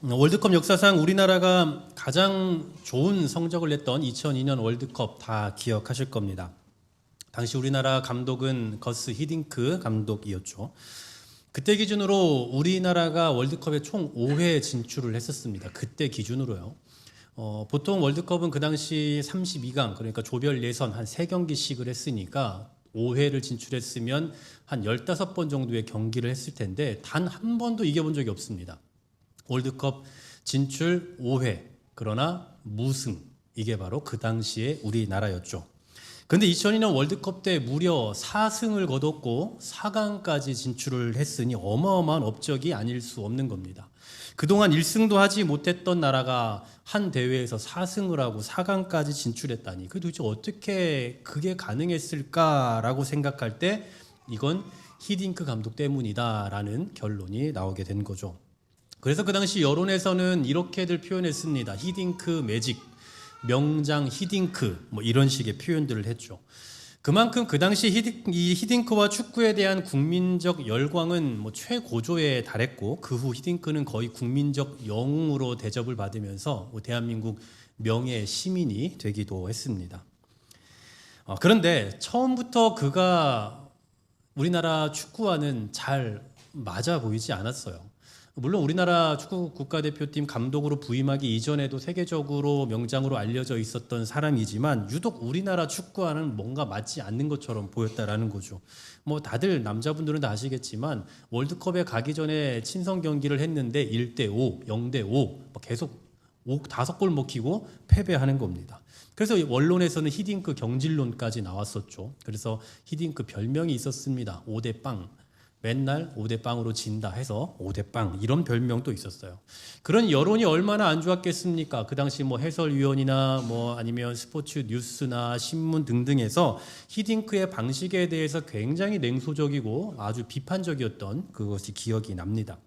월드컵 역사상 우리나라가 가장 좋은 성적을 냈던 2002년 월드컵 다 기억하실 겁니다. 당시 우리나라 감독은 거스 히딩크 감독이었죠. 그때 기준으로 우리나라가 월드컵에 총 5회 진출을 했었습니다. 그때 기준으로요. 보통 월드컵은 그 당시 32강, 그러니까 조별 예선 한 3경기씩을 했으니까 5회를 진출했으면 한 15번 정도의 경기를 했을 텐데 단 한 번도 이겨본 적이 없습니다. 월드컵 진출 5회, 그러나 무승. 이게 바로 그 당시에 우리나라였죠. 근데 2002년 월드컵 때 무려 4승을 거뒀고 4강까지 진출을 했으니 어마어마한 업적이 아닐 수 없는 겁니다. 그동안 1승도 하지 못했던 나라가 한 대회에서 4승을 하고 4강까지 진출했다니 그 도대체 어떻게 그게 가능했을까라고 생각할 때 이건 히딩크 감독 때문이다라는 결론이 나오게 된 거죠. 그래서 그 당시 여론에서는 이렇게들 표현했습니다. 히딩크 매직, 명장 히딩크, 뭐 이런 식의 표현들을 했죠. 그만큼 그 당시 이 히딩크와 축구에 대한 국민적 열광은 뭐 최고조에 달했고 그 후 히딩크는 거의 국민적 영웅으로 대접을 받으면서 대한민국 명예 시민이 되기도 했습니다. 그런데 처음부터 그가 우리나라 축구와는 잘 맞아 보이지 않았어요. 물론 우리나라 축구 국가대표팀 감독으로 부임하기 이전에도 세계적으로 명장으로 알려져 있었던 사람이지만 유독 우리나라 축구와는 뭔가 맞지 않는 것처럼 보였다라는 거죠. 뭐 다들 남자분들은 다 아시겠지만 월드컵에 가기 전에 친선 경기를 했는데 1대5, 0대5 계속 5골 먹히고 패배하는 겁니다. 그래서 원론에서는 히딩크 경질론까지 나왔었죠. 그래서 히딩크 별명이 있었습니다. 5대 빵. 맨날 5대0으로 진다 해서 5대0 이런 별명도 있었어요. 그런 여론이 얼마나 안 좋았겠습니까? 그 당시 뭐 해설위원이나 뭐 아니면 스포츠 뉴스나 신문 등등에서 히딩크의 방식에 대해서 굉장히 냉소적이고 아주 비판적이었던 그것이 기억이 납니다.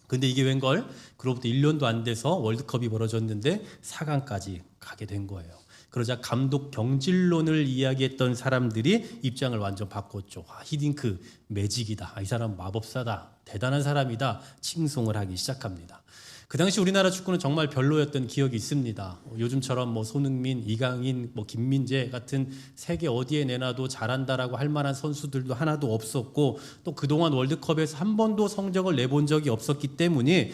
근데 이게 웬걸? 그로부터 1년도 안 돼서 월드컵이 벌어졌는데 4강까지 가게 된 거예요. 그러자 감독 경질론을 이야기했던 사람들이 입장을 완전 바꿨죠. 히딩크 매직이다. 이 사람 마법사다. 대단한 사람이다. 칭송을 하기 시작합니다. 그 당시 우리나라 축구는 정말 별로였던 기억이 있습니다. 요즘처럼 뭐 손흥민, 이강인, 뭐 김민재 같은 세계 어디에 내놔도 잘한다라고 할 만한 선수들도 하나도 없었고 또 그동안 월드컵에서 한 번도 성적을 내본 적이 없었기 때문에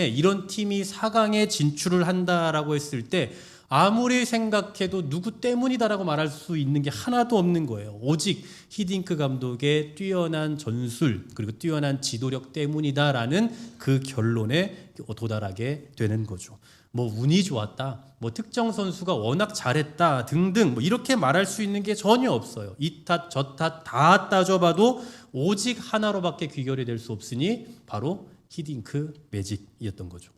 이런 팀이 4강에 진출을 한다라고 했을 때 아무리 생각해도 누구 때문이다라고 말할 수 있는 게 하나도 없는 거예요. 오직 히딩크 감독의 뛰어난 전술 그리고 뛰어난 지도력 때문이다라는 그 결론에 도달하게 되는 거죠. 뭐 운이 좋았다, 뭐 특정 선수가 워낙 잘했다 등등 뭐 이렇게 말할 수 있는 게 전혀 없어요. 이 탓 저 탓 다 따져봐도 오직 하나로밖에 귀결이 될 수 없으니 바로 히딩크 매직이었던 거죠.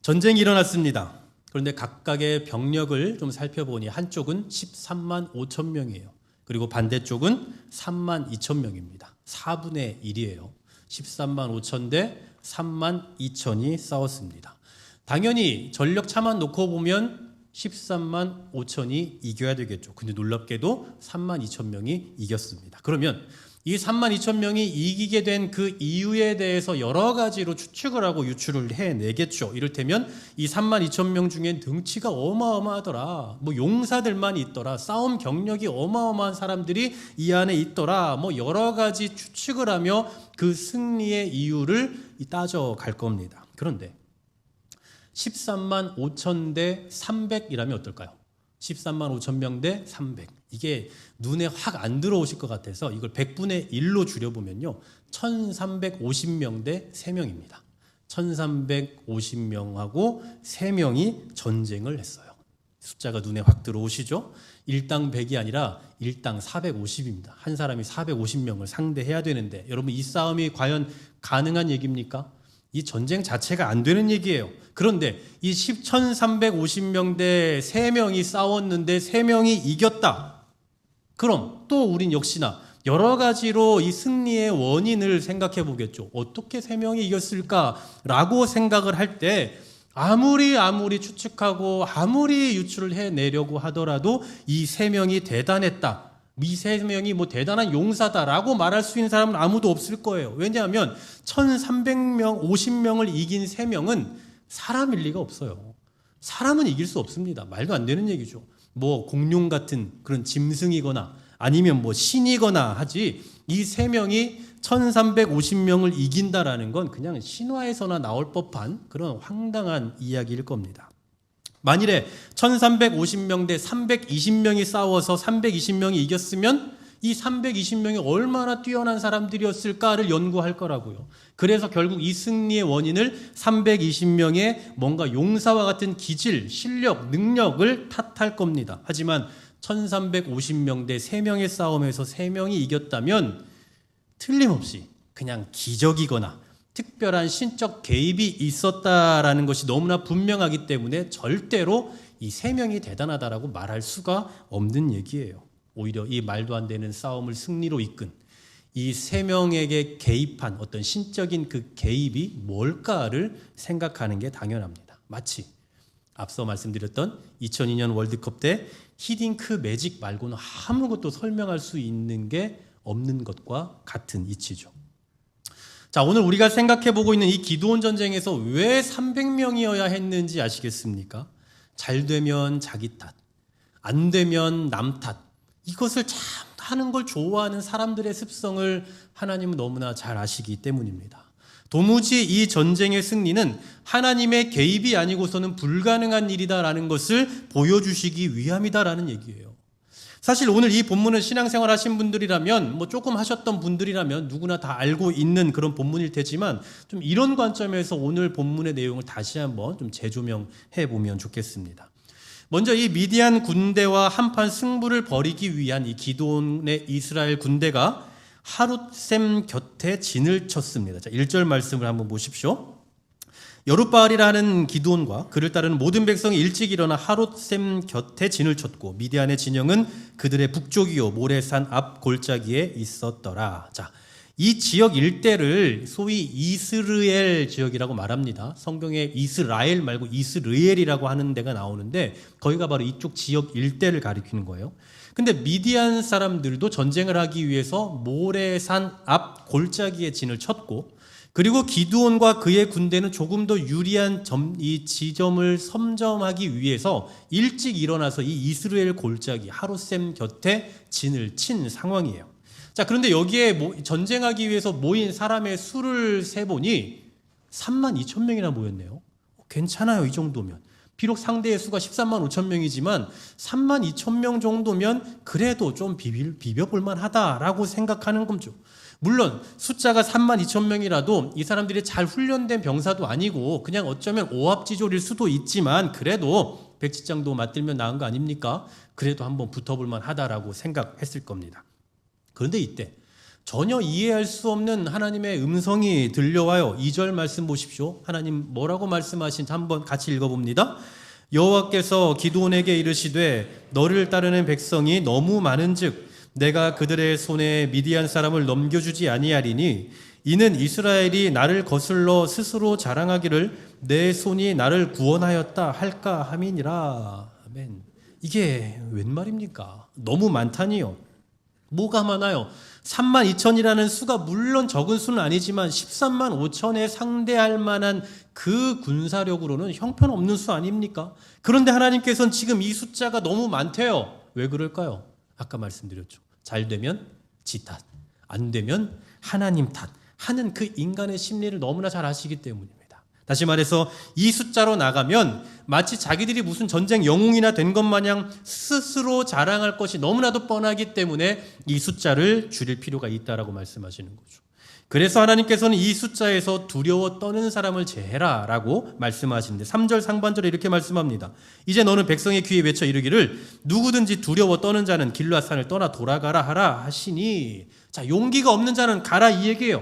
전쟁이 일어났습니다. 그런데 각각의 병력을 좀 살펴보니 한쪽은 13만 5천 명이에요. 그리고 반대쪽은 3만 2천 명입니다. 4분의 1이에요. 13만 5천 대 3만 2천이 싸웠습니다. 당연히 전력 차만 놓고 보면 13만 5천이 이겨야 되겠죠. 근데 놀랍게도 3만 2천 명이 이겼습니다. 그러면 이 3만 2천 명이 이기게 된 그 이유에 대해서 여러 가지로 추측을 하고 유추를 해내겠죠. 이를테면 이 3만 2천 명 중엔 등치가 어마어마하더라. 뭐 용사들만 있더라. 싸움 경력이 어마어마한 사람들이 이 안에 있더라. 뭐 여러 가지 추측을 하며 그 승리의 이유를 따져갈 겁니다. 그런데 13만 5천 대 300이라면 어떨까요? 13만 5천 명 대 300. 이게 눈에 확 안 들어오실 것 같아서 이걸 100분의 1로 줄여보면요. 1350명 대 3명입니다. 1350명하고 3명이 전쟁을 했어요. 숫자가 눈에 확 들어오시죠? 일당 100이 아니라 일당 450입니다. 한 사람이 450명을 상대해야 되는데 여러분 이 싸움이 과연 가능한 얘기입니까? 이 전쟁 자체가 안 되는 얘기예요. 그런데 이 1350명 대 3명이 싸웠는데 3명이 이겼다. 그럼 또 우린 역시나 여러 가지로 이 승리의 원인을 생각해 보겠죠. 어떻게 3명이 이겼을까라고 생각을 할 때 아무리 추측하고 아무리 유추를 해내려고 하더라도 이 3명이 대단했다. 이 세 명이 뭐 대단한 용사다라고 말할 수 있는 사람은 아무도 없을 거예요. 왜냐하면 1300명, 50명을 이긴 세 명은 사람일 리가 없어요. 사람은 이길 수 없습니다. 말도 안 되는 얘기죠. 뭐 공룡 같은 그런 짐승이거나 아니면 뭐 신이거나 하지, 이 세 명이 1350명을 이긴다라는 건 그냥 신화에서나 나올 법한 그런 황당한 이야기일 겁니다. 만일에 1350명 대 320명이 싸워서 320명이 이겼으면 이 320명이 얼마나 뛰어난 사람들이었을까를 연구할 거라고요. 그래서 결국 이 승리의 원인을 320명의 뭔가 용사와 같은 기질, 실력, 능력을 탓할 겁니다. 하지만 1350명 대 3명의 싸움에서 3명이 이겼다면 틀림없이 그냥 기적이거나 특별한 신적 개입이 있었다라는 것이 너무나 분명하기 때문에 절대로 이 3명이 대단하다라고 말할 수가 없는 얘기예요. 오히려 이 말도 안 되는 싸움을 승리로 이끈 이 3명에게 개입한 어떤 신적인 그 개입이 뭘까를 생각하는 게 당연합니다. 마치 앞서 말씀드렸던 2002년 월드컵 때 히딩크 매직 말고는 아무것도 설명할 수 있는 게 없는 것과 같은 이치죠. 자, 오늘 우리가 생각해보고 있는 이 기드온 전쟁에서 왜 300명이어야 했는지 아시겠습니까? 잘 되면 자기 탓, 안 되면 남 탓, 이것을 참 하는 걸 좋아하는 사람들의 습성을 하나님은 너무나 잘 아시기 때문입니다. 도무지 이 전쟁의 승리는 하나님의 개입이 아니고서는 불가능한 일이다라는 것을 보여주시기 위함이다라는 얘기예요. 사실 오늘 이 본문은 신앙생활 하신 분들이라면 뭐 조금 하셨던 분들이라면 누구나 다 알고 있는 그런 본문일 테지만 좀 이런 관점에서 오늘 본문의 내용을 다시 한번 좀 재조명해 보면 좋겠습니다. 먼저 이 미디안 군대와 한판 승부를 벌이기 위한 이 기드온의 이스라엘 군대가 하룻셈 곁에 진을 쳤습니다. 자, 1절 말씀을 한번 보십시오. 여룻바알이라는 기드온과 그를 따르는 모든 백성이 일찍 일어나 하룻셈 곁에 진을 쳤고 미디안의 진영은 그들의 북쪽이요 모레산 앞 골짜기에 있었더라. 자, 이 지역 일대를 소위 이스르엘 지역이라고 말합니다. 성경에 이스라엘 말고 이스르엘이라고 하는 데가 나오는데 거기가 바로 이쪽 지역 일대를 가리키는 거예요. 근데 미디안 사람들도 전쟁을 하기 위해서 모레산 앞 골짜기에 진을 쳤고, 그리고 기드온과 그의 군대는 조금 더 유리한 이 지점을 섬점하기 위해서 일찍 일어나서 이 이스라엘 골짜기 하룻셈 곁에 진을 친 상황이에요. 자, 그런데 여기에 전쟁하기 위해서 모인 사람의 수를 세보니 32,000명이나 모였네요. 괜찮아요, 이 정도면. 비록 상대의 수가 13만 5천 명이지만 32,000명 정도면 그래도 좀 비벼볼만 하다라고 생각하는 거죠. 물론 숫자가 32,000명이라도 이 사람들이 잘 훈련된 병사도 아니고 그냥 어쩌면 오합지졸일 수도 있지만 그래도 백지장도 맞들면 나은 거 아닙니까? 그래도 한번 붙어볼만 하다라고 생각했을 겁니다. 그런데 이때 전혀 이해할 수 없는 하나님의 음성이 들려와요. 2절 말씀 보십시오. 하나님 뭐라고 말씀하신지 한번 같이 읽어봅니다. 여호와께서 기드온에게 이르시되 너를 따르는 백성이 너무 많은즉 내가 그들의 손에 미디안 사람을 넘겨주지 아니하리니 이는 이스라엘이 나를 거슬러 스스로 자랑하기를 내 손이 나를 구원하였다 할까 함이니라. 아멘. 이게 웬 말입니까? 너무 많다니요. 뭐가 많아요? 32,000이라는 수가 물론 적은 수는 아니지만 13만 5천에 상대할 만한 그 군사력으로는 형편없는 수 아닙니까? 그런데 하나님께서는 지금 이 숫자가 너무 많대요. 왜 그럴까요? 아까 말씀드렸죠. 잘 되면 지 탓, 안 되면 하나님 탓 하는 그 인간의 심리를 너무나 잘 아시기 때문입니다. 다시 말해서 이 숫자로 나가면 마치 자기들이 무슨 전쟁 영웅이나 된 것 마냥 스스로 자랑할 것이 너무나도 뻔하기 때문에 이 숫자를 줄일 필요가 있다라고 말씀하시는 거죠. 그래서 하나님께서는 이 숫자에서 두려워 떠는 사람을 제해라 라고 말씀하시는데 3절 상반절에 이렇게 말씀합니다. 이제 너는 백성의 귀에 외쳐 이르기를 누구든지 두려워 떠는 자는 길앗산을 떠나 돌아가라 하라 하시니, 자, 용기가 없는 자는 가라 이 얘기예요.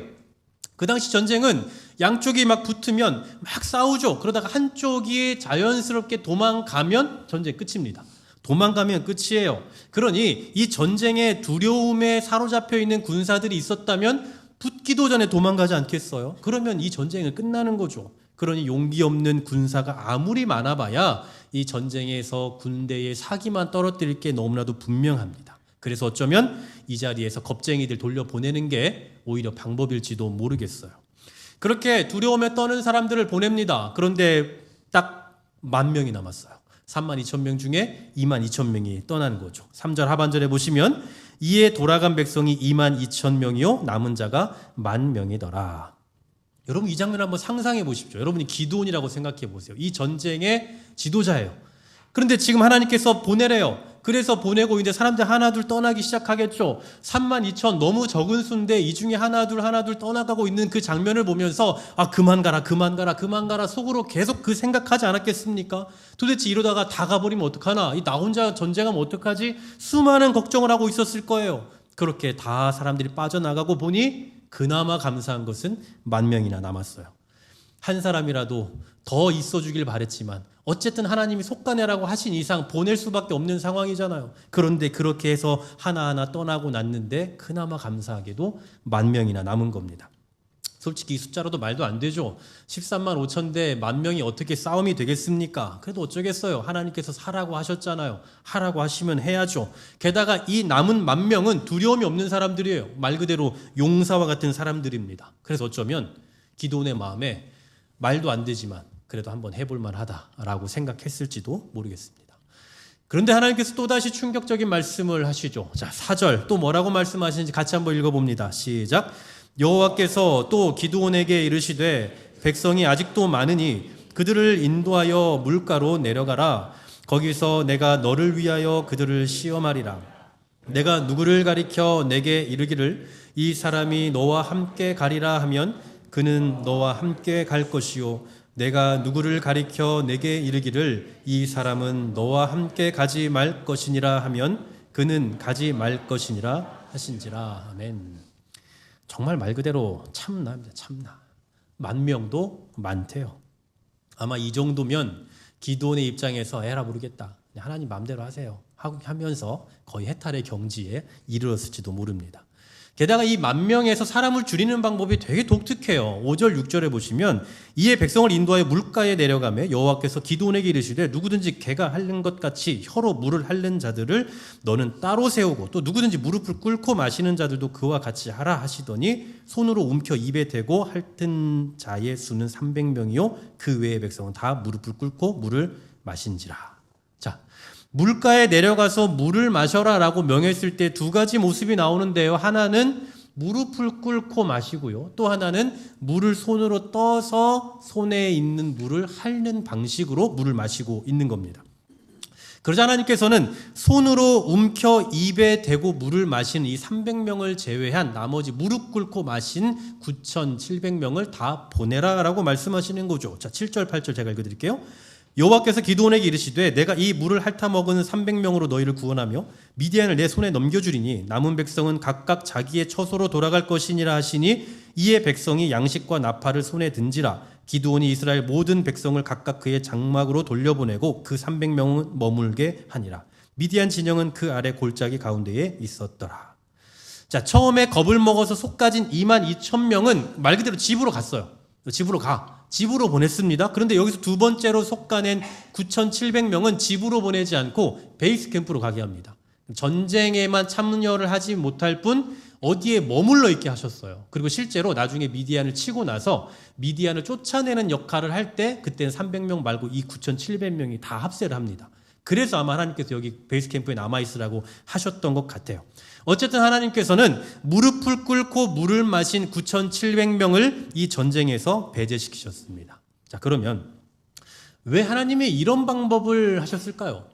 그 당시 전쟁은 양쪽이 막 붙으면 막 싸우죠. 그러다가 한쪽이 자연스럽게 도망가면 전쟁 끝입니다. 도망가면 끝이에요. 그러니 이 전쟁의 두려움에 사로잡혀 있는 군사들이 있었다면 붙기도 전에 도망가지 않겠어요? 그러면 이 전쟁은 끝나는 거죠. 그러니 용기 없는 군사가 아무리 많아봐야 이 전쟁에서 군대의 사기만 떨어뜨릴 게 너무나도 분명합니다. 그래서 어쩌면 이 자리에서 겁쟁이들 돌려보내는 게 오히려 방법일지도 모르겠어요. 그렇게 두려움에 떠는 사람들을 보냅니다. 그런데 딱 10,000명이 남았어요. 32,000명 중에 22,000명이 떠난 거죠. 3절 하반절에 보시면 이에 돌아간 백성이 22,000명이요 남은 자가 10,000명이더라. 여러분 이 장면 한번 상상해 보십시오. 여러분이 기드온이라고 생각해 보세요. 이 전쟁의 지도자예요. 그런데 지금 하나님께서 보내래요. 그래서 보내고 이제 사람들 하나둘 떠나기 시작하겠죠. 32,000 너무 적은 수인데 이 중에 하나둘 떠나가고 있는 그 장면을 보면서 그만 가라 속으로 계속 그 생각하지 않았겠습니까? 도대체 이러다가 다 가버리면 어떡하나? 나 혼자 전쟁하면 어떡하지? 수많은 걱정을 하고 있었을 거예요. 그렇게 다 사람들이 빠져나가고 보니 그나마 감사한 것은 10,000명이나 남았어요. 한 사람이라도 더 있어 주길 바랬지만 어쨌든 하나님이 속가내라고 하신 이상 보낼 수밖에 없는 상황이잖아요. 그런데 그렇게 해서 하나하나 떠나고 났는데 그나마 감사하게도 10,000명이나 남은 겁니다. 솔직히 이 숫자로도 말도 안 되죠. 13만 5천 대 10,000명이 어떻게 싸움이 되겠습니까? 그래도 어쩌겠어요. 하나님께서 하라고 하셨잖아요. 하라고 하시면 해야죠. 게다가 이 남은 10,000명은 두려움이 없는 사람들이에요. 말 그대로 용사와 같은 사람들입니다. 그래서 어쩌면 기드온의 마음에 말도 안 되지만 그래도 한번 해볼 만하다라고 생각했을지도 모르겠습니다. 그런데 하나님께서 또다시 충격적인 말씀을 하시죠. 자, 4절 또 뭐라고 말씀하시는지 같이 한번 읽어봅니다. 시작. 여호와께서 또 기드온에게 이르시되 백성이 아직도 많으니 그들을 인도하여 물가로 내려가라. 거기서 내가 너를 위하여 그들을 시험하리라. 내가 누구를 가리켜 내게 이르기를 이 사람이 너와 함께 가리라 하면 그는 너와 함께 갈 것이요 내가 누구를 가리켜 내게 이르기를 이 사람은 너와 함께 가지 말 것이니라 하면 그는 가지 말 것이니라 하신지라. 아멘. 정말 말 그대로 참나입니다. 참나. 10,000명도 많대요. 아마 이 정도면 기드온의 입장에서 에라 모르겠다. 하나님 마음대로 하세요. 하면서 거의 해탈의 경지에 이르렀을지도 모릅니다. 게다가 이 10,000명에서 사람을 줄이는 방법이 되게 독특해요. 5절 6절에 보시면 이에 백성을 인도하여 물가에 내려가며 여호와께서 기드온에게 이르시되 누구든지 개가 핥는 것 같이 혀로 물을 핥는 자들을 너는 따로 세우고 또 누구든지 무릎을 꿇고 마시는 자들도 그와 같이 하라 하시더니 손으로 움켜 입에 대고 핥은 자의 수는 300명이요 그 외의 백성은 다 무릎을 꿇고 물을 마신지라. 자, 물가에 내려가서 물을 마셔라라고 명했을 때 두 가지 모습이 나오는데요. 하나는 무릎을 꿇고 마시고요. 또 하나는 물을 손으로 떠서 손에 있는 물을 핥는 방식으로 물을 마시고 있는 겁니다. 그러자 하나님께서는 손으로 움켜 입에 대고 물을 마시는 이 300명을 제외한 나머지 무릎 꿇고 마신 9,700명을 다 보내라라고 말씀하시는 거죠. 자, 7절 8절 제가 읽어드릴게요. 여호와께서 기드온에게 이르시되 내가 이 물을 핥아먹은 300명으로 너희를 구원하며 미디안을 내 손에 넘겨주리니 남은 백성은 각각 자기의 처소로 돌아갈 것이니라 하시니 이에 백성이 양식과 나팔을 손에 든지라. 기드온이 이스라엘 모든 백성을 각각 그의 장막으로 돌려보내고 그 300명은 머물게 하니라. 미디안 진영은 그 아래 골짜기 가운데에 있었더라. 자, 처음에 겁을 먹어서 속가진 22,000명은 말 그대로 집으로 갔어요. 집으로 보냈습니다. 그런데 여기서 두 번째로 속가낸 9,700명은 집으로 보내지 않고 베이스 캠프로 가게 합니다. 전쟁에만 참여를 하지 못할 뿐 어디에 머물러 있게 하셨어요. 그리고 실제로 나중에 미디안을 치고 나서 미디안을 쫓아내는 역할을 할 때 그때는 300명 말고 이 9,700명이 다 합세를 합니다. 그래서 아마 하나님께서 여기 베이스 캠프에 남아있으라고 하셨던 것 같아요. 어쨌든 하나님께서는 무릎을 꿇고 물을 마신 9,700명을 이 전쟁에서 배제시키셨습니다. 자, 그러면 왜 하나님이 이런 방법을 하셨을까요?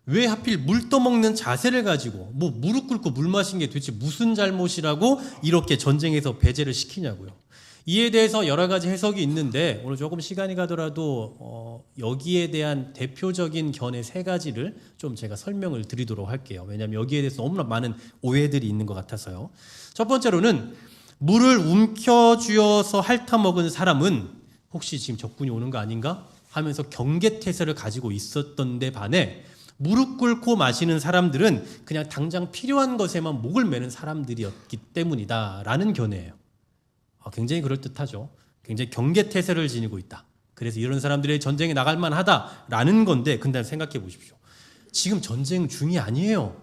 왜 하필 물 떠먹는 자세를 가지고 무릎 꿇고 물 마신 게 도대체 무슨 잘못이라고 이렇게 전쟁에서 배제를 시키냐고요. 이에 대해서 여러 가지 해석이 있는데 오늘 조금 시간이 가더라도 여기에 대한 대표적인 견해 3가지를 좀 제가 설명을 드리도록 할게요. 왜냐하면 여기에 대해서 너무나 많은 오해들이 있는 것 같아서요. 첫 번째로는 물을 움켜쥐어서 핥아먹은 사람은 혹시 지금 적군이 오는 거 아닌가 하면서 경계태세를 가지고 있었던 데 반해 무릎 꿇고 마시는 사람들은 그냥 당장 필요한 것에만 목을 매는 사람들이었기 때문이다라는 견해예요. 굉장히 그럴듯하죠. 굉장히 경계태세를 지니고 있다. 그래서 이런 사람들이 전쟁에 나갈 만하다라는 건데 근데 생각해 보십시오. 지금 전쟁 중이 아니에요.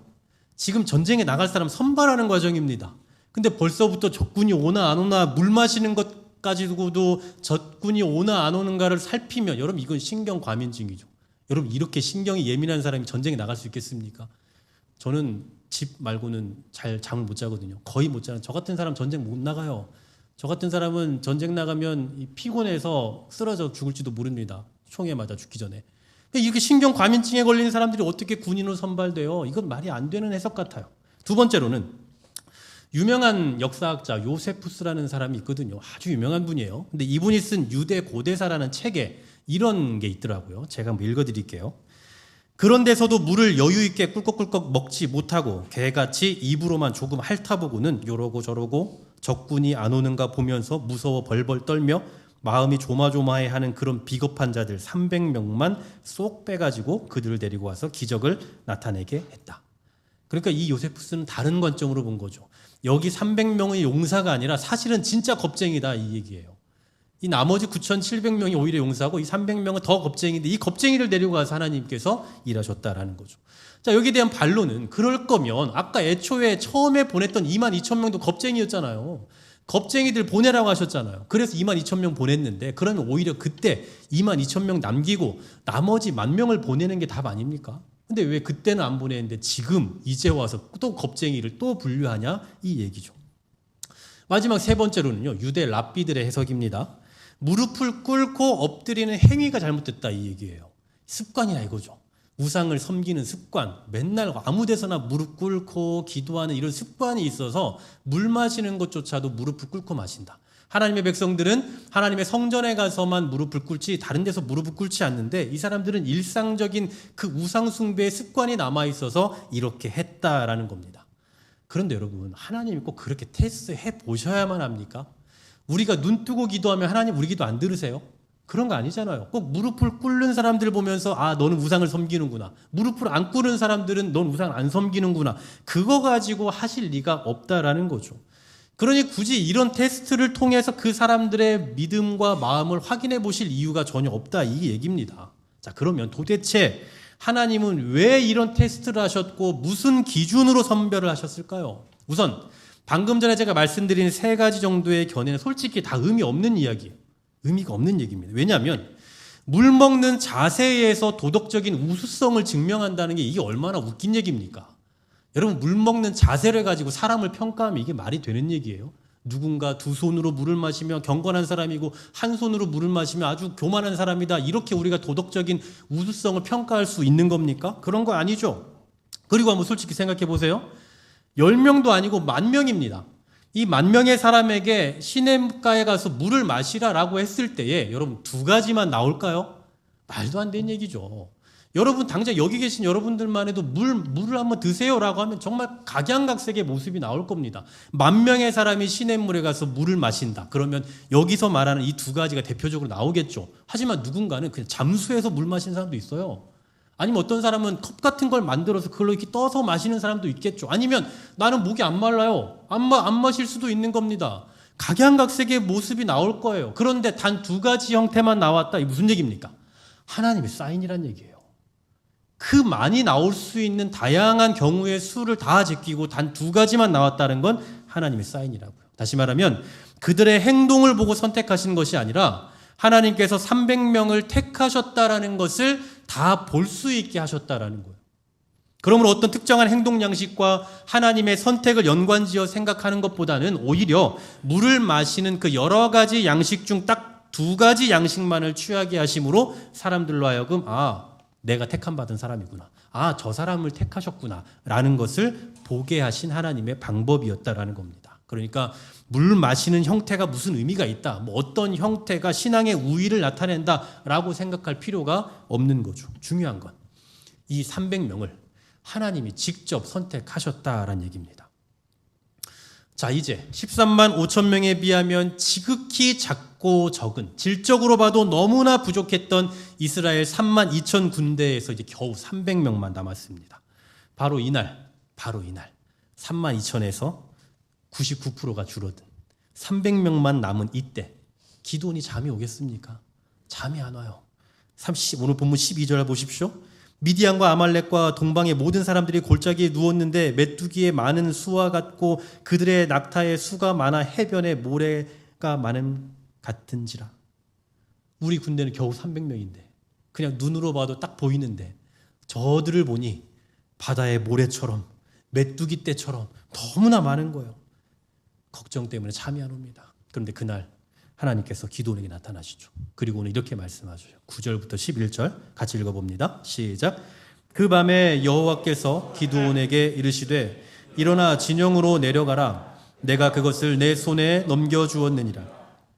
지금 전쟁에 나갈 사람 선발하는 과정입니다. 근데 벌써부터 적군이 오나 안 오나 물 마시는 것 가지고도 적군이 오나 안 오는가를 살피면 여러분 이건 신경 과민증이죠. 여러분 이렇게 신경이 예민한 사람이 전쟁에 나갈 수 있겠습니까? 저는 집 말고는 잘 잠을 못 자거든요. 거의 못 자요. 저 같은 사람 전쟁 못 나가요. 저 같은 사람은 전쟁 나가면 피곤해서 쓰러져 죽을지도 모릅니다. 총에 맞아 죽기 전에. 이렇게 신경 과민증에 걸리는 사람들이 어떻게 군인으로 선발돼요? 이건 말이 안 되는 해석 같아요. 두 번째로는 유명한 역사학자 요세푸스라는 사람이 있거든요. 아주 유명한 분이에요. 근데 이분이 쓴 유대 고대사라는 책에 이런 게 있더라고요. 제가 한번 읽어드릴게요. 그런데서도 물을 여유 있게 꿀꺽꿀꺽 먹지 못하고 개같이 입으로만 조금 핥아보고는 요러고 저러고 적군이 안 오는가 보면서 무서워 벌벌 떨며 마음이 조마조마해하는 그런 비겁한 자들 300명만 쏙 빼가지고 그들을 데리고 와서 기적을 나타내게 했다. 그러니까 이 요세푸스는 다른 관점으로 본 거죠. 여기 300명의 용사가 아니라 사실은 진짜 겁쟁이다 이 얘기예요. 이 나머지 9,700명이 오히려 용사고 이 300명은 더 겁쟁이인데 이 겁쟁이를 데리고 가서 하나님께서 일하셨다라는 거죠. 자, 여기에 대한 반론은 그럴 거면 아까 애초에 처음에 보냈던 22,000명도 겁쟁이였잖아요. 겁쟁이들 보내라고 하셨잖아요. 그래서 22,000명 보냈는데 그러면 오히려 그때 22,000명 남기고 나머지 10,000명을 보내는 게 답 아닙니까? 근데 왜 그때는 안 보냈는데 지금 이제 와서 또 겁쟁이를 또 분류하냐? 이 얘기죠. 마지막 세 번째로는요. 유대 랍비들의 해석입니다. 무릎을 꿇고 엎드리는 행위가 잘못됐다 이 얘기예요. 습관이야 이거죠. 우상을 섬기는 습관, 맨날 아무 데서나 무릎 꿇고 기도하는 이런 습관이 있어서 물 마시는 것조차도 무릎을 꿇고 마신다. 하나님의 백성들은 하나님의 성전에 가서만 무릎을 꿇지 다른 데서 무릎을 꿇지 않는데 이 사람들은 일상적인 그 우상 숭배의 습관이 남아있어서 이렇게 했다라는 겁니다. 그런데 여러분 하나님이 꼭 그렇게 테스트해 보셔야만 합니까? 우리가 눈 뜨고 기도하면 하나님 우리 기도 안 들으세요? 그런 거 아니잖아요. 꼭 무릎을 꿇는 사람들 보면서 아 너는 우상을 섬기는구나. 무릎을 안 꿇는 사람들은 넌 우상을 안 섬기는구나. 그거 가지고 하실 리가 없다라는 거죠. 그러니 굳이 이런 테스트를 통해서 그 사람들의 믿음과 마음을 확인해 보실 이유가 전혀 없다 이 얘기입니다. 자 그러면 도대체 하나님은 왜 이런 테스트를 하셨고 무슨 기준으로 선별을 하셨을까요? 우선 방금 전에 제가 말씀드린 세 가지 정도의 견해는 솔직히 다 의미가 없는 얘기입니다. 왜냐하면 물 먹는 자세에서 도덕적인 우수성을 증명한다는 게 이게 얼마나 웃긴 얘기입니까? 여러분 물 먹는 자세를 가지고 사람을 평가하면 이게 말이 되는 얘기예요? 누군가 두 손으로 물을 마시며 경건한 사람이고 한 손으로 물을 마시며 아주 교만한 사람이다. 이렇게 우리가 도덕적인 우수성을 평가할 수 있는 겁니까? 그런 거 아니죠. 그리고 한번 솔직히 생각해 보세요. 10명도 아니고 10,000명입니다. 이 10,000명의 사람에게 시냇가에 가서 물을 마시라라고 했을 때에 여러분 두 가지만 나올까요? 말도 안 되는 얘기죠. 여러분 당장 여기 계신 여러분들만 해도 물을 한번 드세요라고 하면 정말 각양각색의 모습이 나올 겁니다. 10,000명의 사람이 시냇물에 가서 물을 마신다. 그러면 여기서 말하는 이 두 가지가 대표적으로 나오겠죠. 하지만 누군가는 그냥 잠수해서 물 마시는 사람도 있어요. 아니면 어떤 사람은 컵 같은 걸 만들어서 그걸로 이렇게 떠서 마시는 사람도 있겠죠. 아니면 나는 목이 안 말라요. 안 마실 수도 있는 겁니다. 각양각색의 모습이 나올 거예요. 그런데 단 두 가지 형태만 나왔다. 이게 무슨 얘기입니까? 하나님의 사인이란 얘기예요. 그 많이 나올 수 있는 다양한 경우의 수를 다 제끼고 단 두 가지만 나왔다는 건 하나님의 사인이라고요. 다시 말하면 그들의 행동을 보고 선택하신 것이 아니라 하나님께서 300명을 택하셨다라는 것을 다 볼 수 있게 하셨다라는 거예요. 그러므로 어떤 특정한 행동 양식과 하나님의 선택을 연관지어 생각하는 것보다는 오히려 물을 마시는 그 여러 가지 양식 중 딱 두 가지 양식만을 취하게 하심으로 사람들로 하여금 내가 택함 받은 사람이구나. 저 사람을 택하셨구나. 라는 것을 보게 하신 하나님의 방법이었다라는 겁니다. 그러니까 물 마시는 형태가 무슨 의미가 있다. 어떤 형태가 신앙의 우위를 나타낸다라고 생각할 필요가 없는 거죠. 중요한 건 이 300명을 하나님이 직접 선택하셨다라는 얘기입니다. 자, 이제 13만 5천 명에 비하면 지극히 작고 적은, 질적으로 봐도 너무나 부족했던 이스라엘 3만 2천 군대에서 이제 겨우 300명만 남았습니다. 바로 이날 3만 2천에서 99%가 줄어든 300명만 남은 이때 기도원이 잠이 오겠습니까? 잠이 안 와요. 오늘 본문 12절 보십시오. 미디안과 아말렉과 동방의 모든 사람들이 골짜기에 누웠는데 메뚜기의 많은 수와 같고 그들의 낙타의 수가 많아 해변에 모래가 많은 같은지라. 우리 군대는 겨우 300명인데 그냥 눈으로 봐도 딱 보이는데 저들을 보니 바다의 모래처럼 메뚜기 떼처럼 너무나 많은 거예요. 걱정 때문에 잠이 안 옵니다. 그런데 그날 하나님께서 기드온에게 나타나시죠. 그리고 오늘 이렇게 말씀하셔요. 9절부터 11절 같이 읽어봅니다. 시작. 그 밤에 여호와께서 기드온에게 이르시되 일어나 진영으로 내려가라. 내가 그것을 내 손에 넘겨주었느니라.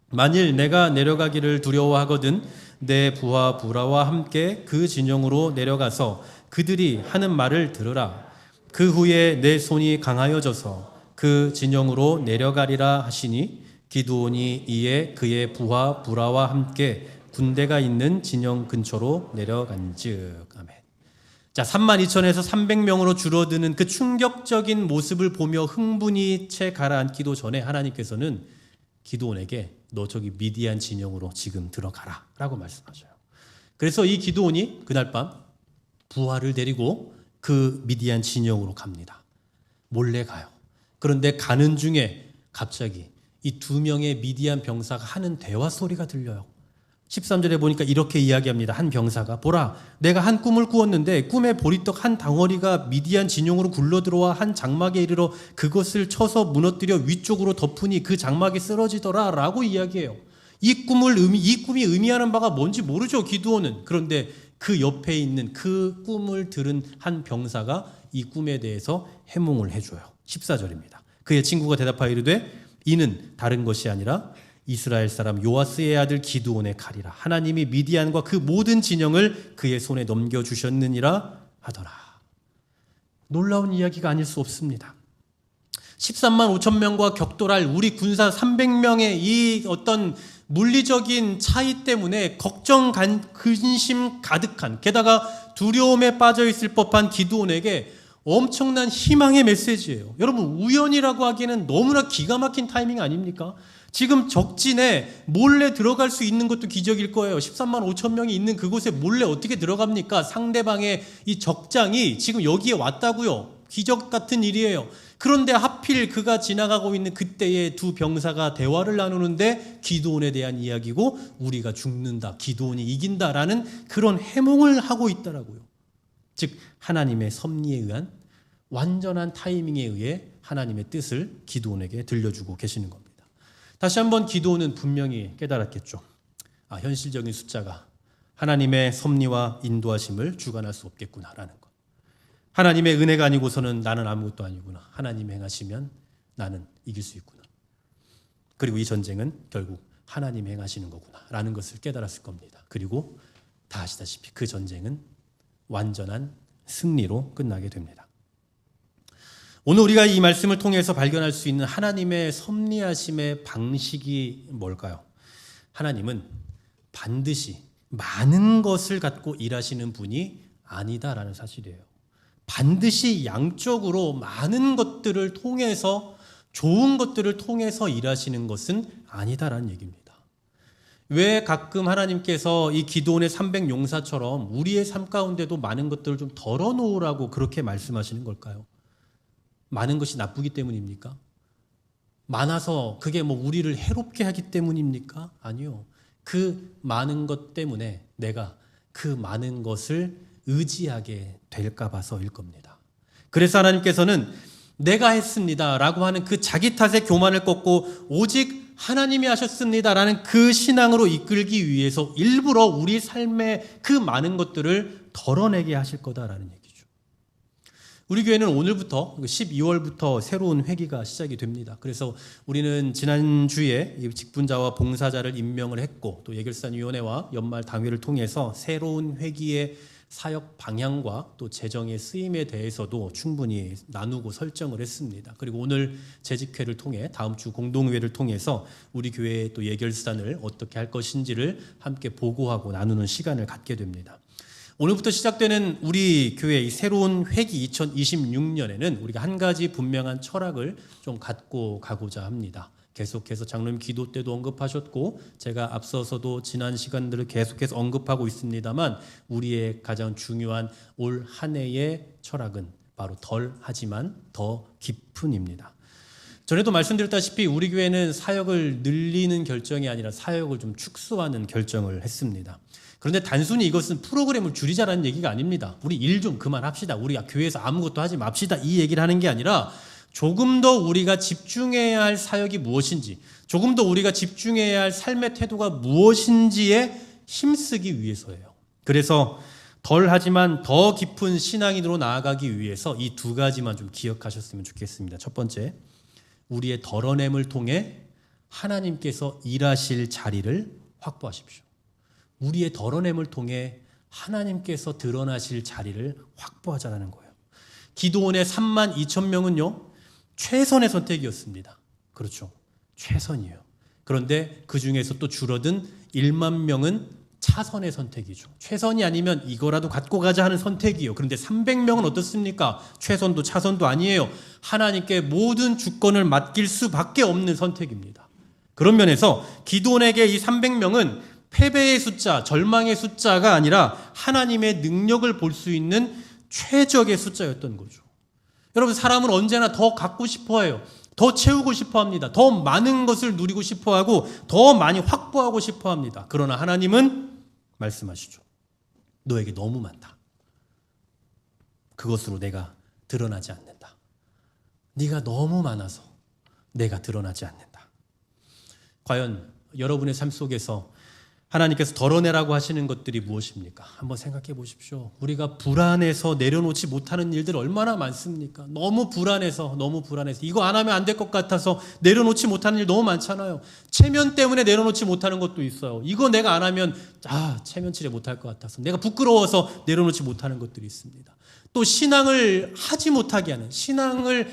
만일 내가 내려가기를 두려워하거든 내 부하 부라와 함께 그 진영으로 내려가서 그들이 하는 말을 들으라. 그 후에 내 손이 강하여져서 그 진영으로 내려가리라 하시니 기드온이 이에 그의 부하 부라와 함께 군대가 있는 진영 근처로 내려간즉. 아멘. 자, 32,000에서 300명으로 줄어드는 그 충격적인 모습을 보며 흥분이 채 가라앉기도 전에 하나님께서는 기드온에게 너 저기 미디안 진영으로 지금 들어가라 라고 말씀하셔요. 그래서 이 기드온이 그날 밤 부하를 데리고 그 미디안 진영으로 갑니다. 몰래 가요. 그런데 가는 중에 갑자기 이 두 명의 미디안 병사가 하는 대화 소리가 들려요. 13절에 보니까 이렇게 이야기합니다. 한 병사가 보라 내가 한 꿈을 꾸었는데 꿈에 보리떡 한 덩어리가 미디안 진영으로 굴러들어와 한 장막에 이르러 그것을 쳐서 무너뜨려 위쪽으로 덮으니 그 장막이 쓰러지더라 라고 이야기해요. 이 꿈이 의미하는 바가 뭔지 모르죠, 기드온은. 그런데 그 옆에 있는 그 꿈을 들은 한 병사가 이 꿈에 대해서 해몽을 해줘요. 14절입니다. 그의 친구가 대답하여 이르되 이는 다른 것이 아니라 이스라엘 사람 요아스의 아들 기드온의 칼이라. 하나님이 미디안과 그 모든 진영을 그의 손에 넘겨주셨느니라 하더라. 놀라운 이야기가 아닐 수 없습니다. 13만 5천 명과 격돌할 우리 군사 300명의 이 어떤 물리적인 차이 때문에 걱정, 근심 가득한, 게다가 두려움에 빠져 있을 법한 기드온에게 엄청난 희망의 메시지예요. 여러분, 우연이라고 하기에는 너무나 기가 막힌 타이밍 아닙니까? 지금 적진에 몰래 들어갈 수 있는 것도 기적일 거예요. 13만 5천 명이 있는 그곳에 몰래 어떻게 들어갑니까? 상대방의 이 적장이 지금 여기에 왔다고요. 기적 같은 일이에요. 그런데 하필 그가 지나가고 있는 그때에 두 병사가 대화를 나누는데 기드온에 대한 이야기고 우리가 죽는다, 기드온이 이긴다라는 그런 해몽을 하고 있더라고요. 즉 하나님의 섭리에 의한 완전한 타이밍에 의해 하나님의 뜻을 기드온에게 들려주고 계시는 겁니다. 다시 한번 기드온은 분명히 깨달았겠죠. 현실적인 숫자가 하나님의 섭리와 인도하심을 주관할 수 없겠구나라는 것. 하나님의 은혜가 아니고서는 나는 아무것도 아니구나. 하나님이 행하시면 나는 이길 수 있구나. 그리고 이 전쟁은 결국 하나님이 행하시는 거구나 라는 것을 깨달았을 겁니다. 그리고 다 아시다시피 그 전쟁은 완전한 승리로 끝나게 됩니다. 오늘 우리가 이 말씀을 통해서 발견할 수 있는 하나님의 섭리하심의 방식이 뭘까요? 하나님은 반드시 많은 것을 갖고 일하시는 분이 아니다라는 사실이에요. 반드시 양적으로 많은 것들을 통해서, 좋은 것들을 통해서 일하시는 것은 아니다라는 얘기입니다. 왜 가끔 하나님께서 이 기드온의 300용사처럼 우리의 삶 가운데도 많은 것들을 좀 덜어놓으라고 그렇게 말씀하시는 걸까요? 많은 것이 나쁘기 때문입니까? 많아서 그게 우리를 해롭게 하기 때문입니까? 아니요. 그 많은 것 때문에 내가 그 많은 것을 의지하게 될까 봐서일 겁니다. 그래서 하나님께서는 내가 했습니다 라고 하는 그 자기 탓의 교만을 꺾고 오직 하나님이 하셨습니다 라는 그 신앙으로 이끌기 위해서 일부러 우리 삶의 그 많은 것들을 덜어내게 하실 거다라는 얘기죠. 우리 교회는 오늘부터 12월부터 새로운 회기가 시작이 됩니다. 그래서 우리는 지난주에 직분자와 봉사자를 임명을 했고 또 예결산위원회와 연말 당회를 통해서 새로운 회기의 사역 방향과 또 재정의 쓰임에 대해서도 충분히 나누고 설정을 했습니다. 그리고 오늘 재직회를 통해 다음 주 공동회를 통해서 우리 교회의 또 예결산을 어떻게 할 것인지를 함께 보고하고 나누는 시간을 갖게 됩니다. 오늘부터 시작되는 우리 교회의 새로운 회기 2026년에는 우리가 한 가지 분명한 철학을 좀 갖고 가고자 합니다. 계속해서 장로님 기도 때도 언급하셨고 제가 앞서서도 지난 시간들을 계속해서 언급하고 있습니다만 우리의 가장 중요한 올 한 해의 철학은 바로 덜 하지만 더 깊은입니다. 전에도 말씀드렸다시피 우리 교회는 사역을 늘리는 결정이 아니라 사역을 좀 축소하는 결정을 했습니다. 그런데 단순히 이것은 프로그램을 줄이자라는 얘기가 아닙니다. 우리 일 좀 그만합시다. 우리 교회에서 아무것도 하지 맙시다. 이 얘기를 하는 게 아니라 조금 더 우리가 집중해야 할 사역이 무엇인지, 조금 더 우리가 집중해야 할 삶의 태도가 무엇인지에 힘쓰기 위해서예요. 그래서 덜 하지만 더 깊은 신앙인으로 나아가기 위해서 이 두 가지만 좀 기억하셨으면 좋겠습니다. 첫 번째, 우리의 덜어냄을 통해 하나님께서 일하실 자리를 확보하십시오. 우리의 덜어냄을 통해 하나님께서 드러나실 자리를 확보하자라는 거예요. 기도원의 32,000명은요, 최선의 선택이었습니다. 그렇죠. 최선이에요. 그런데 그 중에서 또 줄어든 1만 명은 차선의 선택이죠. 최선이 아니면 이거라도 갖고 가자 하는 선택이에요. 그런데 300명은 어떻습니까? 최선도 차선도 아니에요. 하나님께 모든 주권을 맡길 수밖에 없는 선택입니다. 그런 면에서 기도원에게 이 300명은 패배의 숫자, 절망의 숫자가 아니라 하나님의 능력을 볼 수 있는 최적의 숫자였던 거죠. 여러분, 사람은 언제나 더 갖고 싶어 해요. 더 채우고 싶어 합니다. 더 많은 것을 누리고 싶어 하고 더 많이 확보하고 싶어 합니다. 그러나 하나님은 말씀하시죠. 너에게 너무 많다. 그것으로 내가 드러나지 않는다. 네가 너무 많아서 내가 드러나지 않는다. 과연 여러분의 삶 속에서 하나님께서 덜어내라고 하시는 것들이 무엇입니까? 한번 생각해 보십시오. 우리가 불안해서 내려놓지 못하는 일들 얼마나 많습니까? 너무 불안해서 이거 안 하면 안 될 것 같아서 내려놓지 못하는 일 너무 많잖아요. 체면 때문에 내려놓지 못하는 것도 있어요. 이거 내가 안 하면 체면 치레 못할 것 같아서 내가 부끄러워서 내려놓지 못하는 것들이 있습니다. 또 신앙을 하지 못하게 하는, 신앙을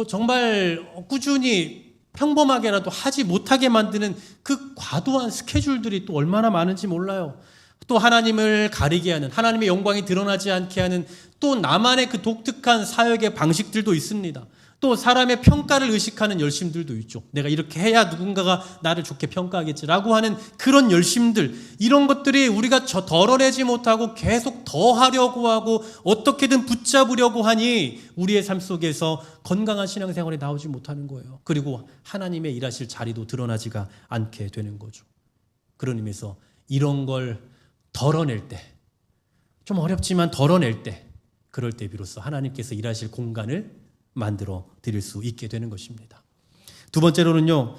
정말 꾸준히 평범하게라도 하지 못하게 만드는 그 과도한 스케줄들이 또 얼마나 많은지 몰라요. 또 하나님을 가리게 하는, 하나님의 영광이 드러나지 않게 하는 또 나만의 그 독특한 사역의 방식들도 있습니다. 또 사람의 평가를 의식하는 열심들도 있죠. 내가 이렇게 해야 누군가가 나를 좋게 평가하겠지라고 하는 그런 열심들, 이런 것들이 우리가 덜어내지 못하고 계속 더 하려고 하고 어떻게든 붙잡으려고 하니 우리의 삶 속에서 건강한 신앙생활이 나오지 못하는 거예요. 그리고 하나님의 일하실 자리도 드러나지가 않게 되는 거죠. 그런 의미에서 이런 걸 덜어낼 때, 좀 어렵지만 덜어낼 때, 그럴 때 비로소 하나님께서 일하실 공간을 만들어 드릴 수 있게 되는 것입니다. 두 번째로는요,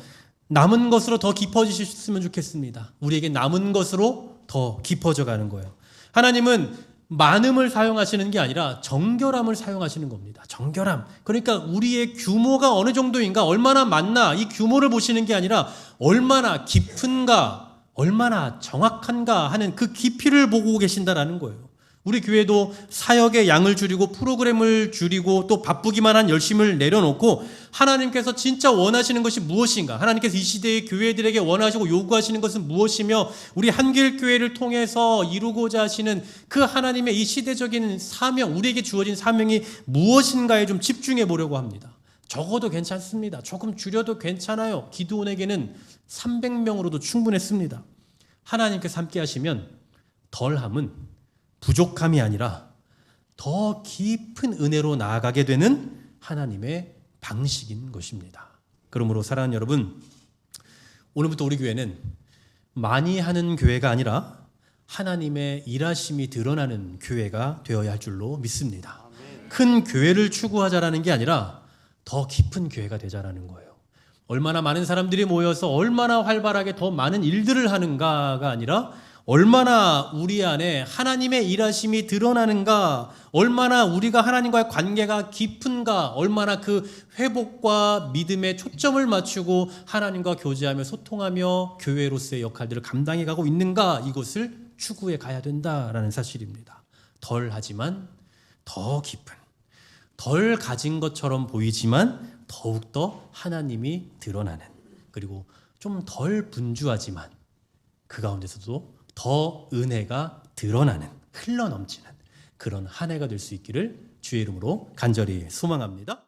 남은 것으로 더 깊어지셨으면 좋겠습니다. 우리에게 남은 것으로 더 깊어져 가는 거예요. 하나님은 많음을 사용하시는 게 아니라 정결함을 사용하시는 겁니다. 정결함. 그러니까 우리의 규모가 어느 정도인가, 얼마나 많나, 이 규모를 보시는 게 아니라 얼마나 깊은가, 얼마나 정확한가 하는 그 깊이를 보고 계신다라는 거예요. 우리 교회도 사역의 양을 줄이고 프로그램을 줄이고 또 바쁘기만 한 열심을 내려놓고 하나님께서 진짜 원하시는 것이 무엇인가, 하나님께서 이 시대의 교회들에게 원하시고 요구하시는 것은 무엇이며 우리 한길교회를 통해서 이루고자 하시는 그 하나님의 이 시대적인 사명, 우리에게 주어진 사명이 무엇인가에 좀 집중해 보려고 합니다. 적어도 괜찮습니다. 조금 줄여도 괜찮아요. 기드온에게는 300명으로도 충분했습니다. 하나님께서 함께 하시면 덜함은 부족함이 아니라 더 깊은 은혜로 나아가게 되는 하나님의 방식인 것입니다. 그러므로 사랑하는 여러분, 오늘부터 우리 교회는 많이 하는 교회가 아니라 하나님의 일하심이 드러나는 교회가 되어야 할 줄로 믿습니다. 큰 교회를 추구하자라는 게 아니라 더 깊은 교회가 되자라는 거예요. 얼마나 많은 사람들이 모여서 얼마나 활발하게 더 많은 일들을 하는가가 아니라 얼마나 우리 안에 하나님의 일하심이 드러나는가, 얼마나 우리가 하나님과의 관계가 깊은가, 얼마나 그 회복과 믿음에 초점을 맞추고 하나님과 교제하며 소통하며 교회로서의 역할들을 감당해 가고 있는가, 이것을 추구해 가야 된다라는 사실입니다. 덜 하지만 더 깊은, 덜 가진 것처럼 보이지만 더욱더 하나님이 드러나는, 그리고 좀 덜 분주하지만 그 가운데서도 더 은혜가 드러나는, 흘러넘치는 그런 한 해가 될 수 있기를 주의 이름으로 간절히 소망합니다.